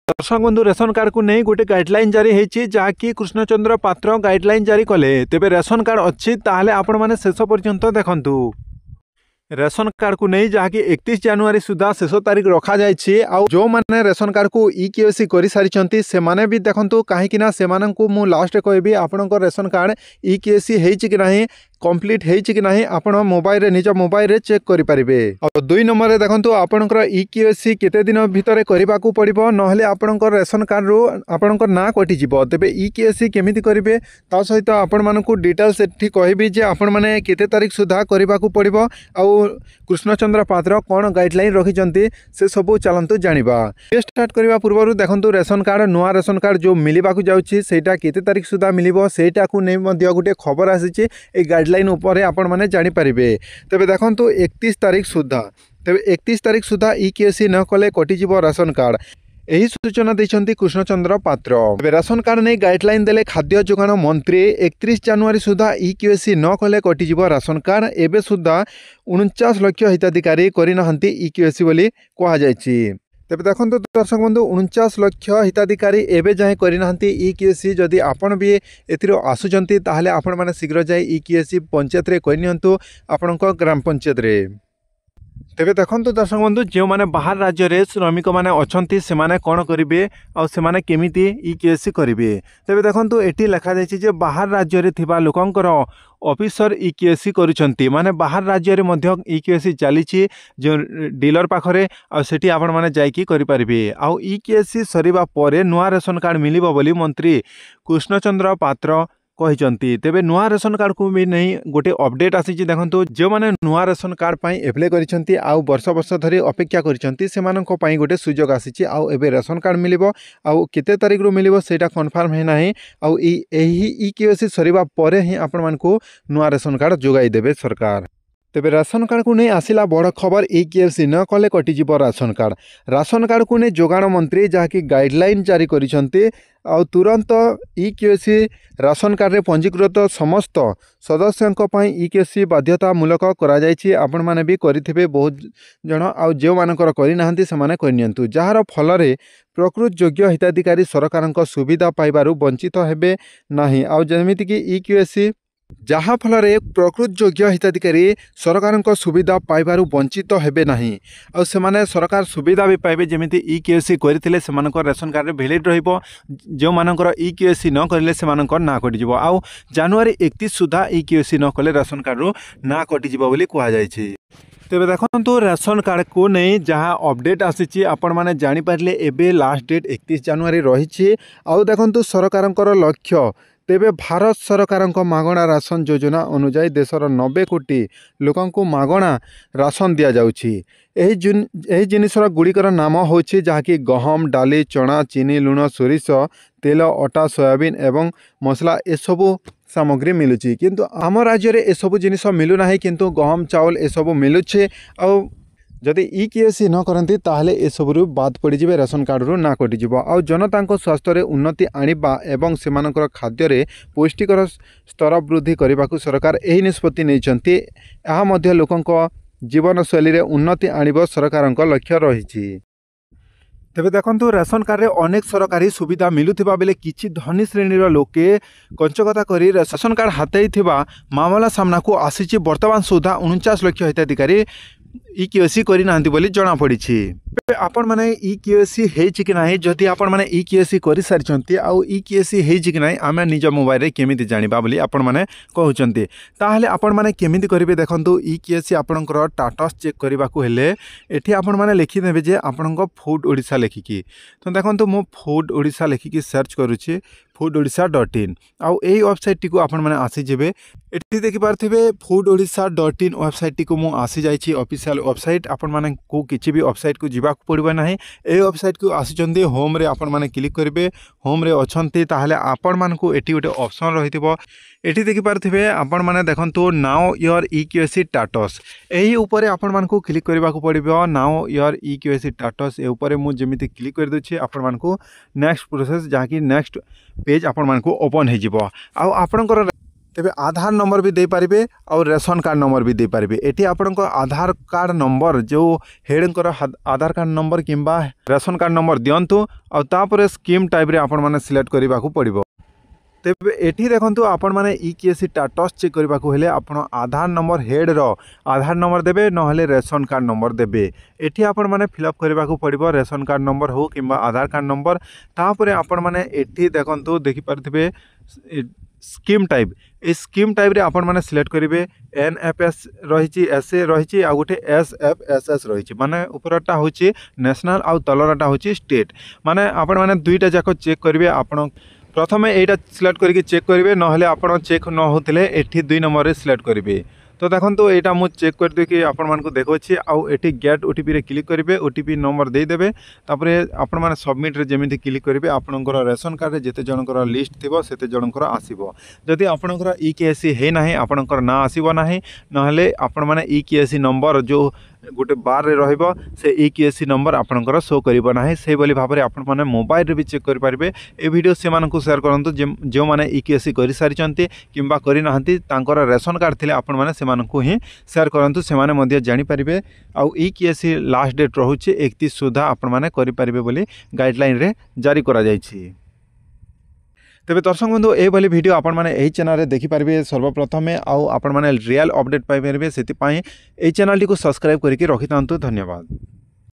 दर्शक बंधु ration card को नहीं गोटे गाइडलाइन जारी होती जहाँकि कृष्णचंद्र पात्र गाइडलाइन जारी कले तेरे रेशन कार्ड अच्छी ताहले आपण माने शेष पर्यंत देखंतु रेशन कार्ड को नहीं जहाँकि 31 जनवरी सुधा शेष तारीख रखा जाइए जो मैंने रेशन कार्ड को ईकेवाईसी कर सारी से माने भी देखंतु कहीं से मु लास्ट कहबी आपण रेशन कार्ड ईकेवाईसी होइछि कि नहीं कंप्लीट होइछि कि नहीं आपण मोबाइल रे निज मोबाइल रे चेक करि परिबे। और 2 नंबर रे देखंतु आपणकर ईकेवाईसी केते दिन भितर करबा को पड़िबो नहले आपणकर रेशन कार्ड रो आपणकर ना कटि जिवो। तेबे ईकेवाईसी केमिति करिवे ता सहित आपण मानकु डिटेल्स एठी कहबी जे आपण माने केते तारीख सुधा करबा को पड़िबो आ कृष्णचंद्र पात्र कौन गाइडलाइन रखिंट से सब चलतु जाना। स्टार्ट करने पूर्व देखो रेशन कार्ड नुआ रेशन कार्ड जो मिलवा जाटा केते तारीख सुधा मिलिबो सेटा को नहीं गोटे खबर आसी गाइडलाइन उपर आपण माने जानि परिबे। तेबे देखंतु 31 तारीख सुधा तेबे 31 तारीख सुधा ईकेवाईसी न कले कटिजिवो राशन कार्ड यही सूचना देते कृष्णचंद्र पात्र। राशन कार्ड नहीं गाइडलाइन देले खाद्य जोगाण मंत्री 31 जनवरी सुधा ईकेवाईसी न कले कटिजिवो राशन कार्ड एबे सुधा 49 लाख हिताधिकारी करिनाहंती ईकेवाईसी बोली कहा जायछि। तेबे देखंतु दर्शक बंधु 49 लाख हिताधिकारी एबे जाए करिनाहंती ईकेवाईसी जदि आपण भी एथिरो आसुचंती ताहले आपण माने शीघ्र जाए ईकेवाईसी पंचायत रे करिनियंतु आपणको ग्राम पंचायत रे। तेबे देखंतु दर्शक बंधु जो माने बाहर राज्य रे श्रमिक माने अछंती से माने कोन करिवे आ से माने केमिति ईकेवाईसी करिवे। तेबे देखंतु एटी लिखा जायछि जे बाहर राज्य रे थिबा लोकंकर ऑफिसर ईकेवाईसी करुछंती माने बाहर राज्य रे मध्य ईकेवाईसी चलीछि जो डीलर पाखरे आ सेठी आपण माने जाईकी करि परिबे। आ ईकेवाईसी सरीबा परे नुआ रेशन कार्ड मिलिबो बोली मंत्री कृष्णचंद्र पात्र कहते। तेबे नुआ रेशन कार्ड को भी नहीं गोटे अपडेट आसी देखो जो मैंने नुआ रेशन कार्ड पर एप्लाय करिसेंती आउ वर्ष वर्ष धरी अपेक्षा करिसेंती सेमानंको पई गोटे सुजोग आसी आउ एबे रेशन कार्ड मिलिबो आउ केते तारीख रो मिलिबो सेटा कन्फर्म है नाही आउ एही ईकेवाईसी सरीबा परे ही आपण मानकु नुआ रेशन कार्ड जोगाई देबे सरकार। तेबे राशन कार्ड को नहीं आसिला बड़ खबर ईकेवाईसी न कले कटिजिवो राशन कार्ड को नहीं जोगाण मंत्री जहाँकि गाइडलाइन जारी करिसेंती आउ तुरंत ईकेवाईसी राशन कार्ड रे पंजीकृत समस्त सदस्यों पई ईकेवाईसी बाध्यतामूलक करा जायछि। आपण माने भी करिथिबे बहुत जण आउ जो मानकर करि नाहंती से माने करिनियंतु जहार फल रे प्रकृत योग्य हिताधिकारी सरकारक सुविधा पाइबारु वंचित हेबे नाही आउ जेमिति कि ईकेवाईसी जहाँ फल प्रकृत योग्य हिताधिकारी सरकार सुविधा पाइबारु वंचित हेबे नाही आउ सेमाने सरकार सुविधा भी पाइबे जेमिति ईकेवाईसी करथिले सेमानकर रेशन कार्ड वैलिड रहिबो जो मानकर ईकेवाईसी न करिले सेमानकर ना कटिजिवो आउ जनवरी 31 सुधा ईकेवाईसी न कले रेशन कार्ड रो ना कटिजिवो बोली कहा जायछि। तेबे देखंतु रेशन कार्ड को नहीं जहाँ अपडेट आसी आपण माने जानि पारले एबे लास्ट डेट 31 जनवरी रही आउ देखंतु सरकारंकर लक्ष्य तेबे भारत सरकार मागणा राशन योजना अनुजाई देशर 90 कोटी लोकंकु मागणा राशन दिया जाउछि। एही जिनिसर गुड़िकर नाम होछि जहाँकि गहम डाली चना चीनी लुण सोरिष तेल अटा सोयाबीन एवं मसला एसबू सामग्री मिलुछि किंतु आम राज्य रे एसबू जिनिस मिलुना किंतु गहम चाउल एसबू मिलुछि आउ जदि ईकेवाईसी न करती ताहले ए सबरु बाद पड़ीजे रेशन कार्ड रू ना कटिजिवो आउ जनता स्वास्थ्य रे उन्नति आनिबा एवं सेमानकर खाद्य रे पौष्टिकर स्तर वृद्धि करने को सरकार एही निष्पत्ति नैचंती। एहा मध्य लोकंक जीवन शैली रे उन्नति आनिब सरकारक लक्ष्य रहिछि। तेबे देखंतु रेशन कार्ड रे अनेक सरकारी सुविधा मिलुथिबा बेले किछि धनी श्रेणीर लोके कंचकता करी रेशन कार्ड हातेई थिबा मामला सामना को आसीछि। वर्तमान सुधा 49 लाख हिताधिकारी ईकेवाईसी करिना बोली जना पड़ी। आपण माने ईकेवाईसी हेछि कि नाही जदि आपण माने ईकेवाईसी करि सारिचंती आउ ईकेवाईसी हेछि कि नाही आमे निज मोबाइल रे केमिति जानिबा बोली आपण माने कहउचंती ताहले आपण माने केमिति करिवे देखंतु ईकेवाईसी आपणकर स्टेटस चेक करबा को हेले एठी आपण माने लिखि देबे जे आपणक फूड ओडिसा लेखिकी तो देखंतु मो फूड ओडिसा लेखिकी सर्च करूछि foododisha.in आउ एही वेबसाइट टी को आपण माने आसी जेबे एठी देखि पारथिबे foododisha.in वेबसाइट टी को मु आसी जाईछि ऑफिशियल वेबसाइट। आपण माने को किछि भी वेबसाइट को जिबा पड़िबा नाही एही वेबसाइट को आसीचंदी होम रे आपण माने क्लिक करिवे होम रे अछंती ताहले आपण मान को एठी गोटे ऑप्शन रहिथिबो एठी देखि पारथिबे आपण माने देखंतु नाउ योर ईकेवाईसी स्टेटस एही ऊपर आपण मान को क्लिक करबा को पड़िबो नाउ योर ईकेवाईसी स्टेटस ए ऊपर मु जेमिति क्लिक कर दोछि आपण मान को नेक्स्ट प्रोसेस जहा कि नेक्स्ट पेज आपण मान को ओपन हे जिवो आउ आपणकर तेबे आधार नंबर भी दे पारिबे और रेशन कार्ड नंबर भी दे पारिबे। एठी आपनको आधार कार्ड नंबर जो हेडकर आधार कार्ड नंबर किंबा रेशन कार्ड नंबर दियंतु और तापर स्कीम टाइप रे आपण माने सिलेक्ट करबा को पड़िबो। तेबे एठी देखंतु आपण माने ईकेएससी स्टेटस चेक करबा को हेले आपण आधार नंबर हेड रो आधार नंबर देबे नहले रेशन कार्ड नंबर देबे। एठी आपण माने फिलअप करबा को पड़िबो रेशन कार्ड नंबर हो किंबा आधार कार्ड नंबर। तापरे आपण माने एठी देखंतु देखि पारथिबे स्कीम टाइप ए स्कीम टाइप रे आपण माने सिलेक्ट करिवे एनएफएस रहिछि एसए रहिछि आ गोटे एसएफएसएस रहिछि माने ऊपरटा होछि नेशनल आ तलरटा होछि स्टेट। माने आपण माने दुईटा जाक चेक करिवे। आपण प्रथमे एटा सिलेक्ट करके चेक करेंगे नहले आपण चेक न होते एठी 2 नंबर रे सिलेक्ट करेंगे। तो देखो यहाँ मुझे चेक कर देखिए आपण मानक देखुची आठी गेट ओटीपी रे क्लिक करेंगे ओटीपी नंबर देदेवे तापर आपण माने सबमिट रे जेमिति क्लिक करेंगे आपणकर रेशन कार्ड रे जेते जनकर लिस्ट थिबो सेते जनकर आसीबो। जदि आपणकर ईकेएससी हे नाही आपणकर ना आसीबो नाही नहले आपण माने ईकेएससी नंबर जो गोटे बार रे रहिबो से ईकेएससी नंबर आपणकर शो करिबो नाही। से बोली भाबरे आपण माने मोबाइल रे भी चेक करि पारिबे। ए वीडियो से मानकु शेयर करंतु जो माने ईकेएससी करि सारिचंती किंबा करि नाहंती तांकर रेशन कार्ड थिले आपण माने से मानकु ही शेयर करंतु से माने मध्ये जानि पारिबे। आ ईकेएससी लास्ट डेट रहुछि 31 सुधा आपण माने करि पारिबे बोली गाइडलाइन रे जारी करा जायछि। तेबे दर्शक बंधु ए भली वीडियो आपण माने एही चैनल रे देखि पारिबे सर्वप्रथमे आउ आपण माने रियल अपडेट पाइ पारिबे। सेति पई एही चैनल टी को सब्सक्राइब करके रखितांतु। धन्यवाद।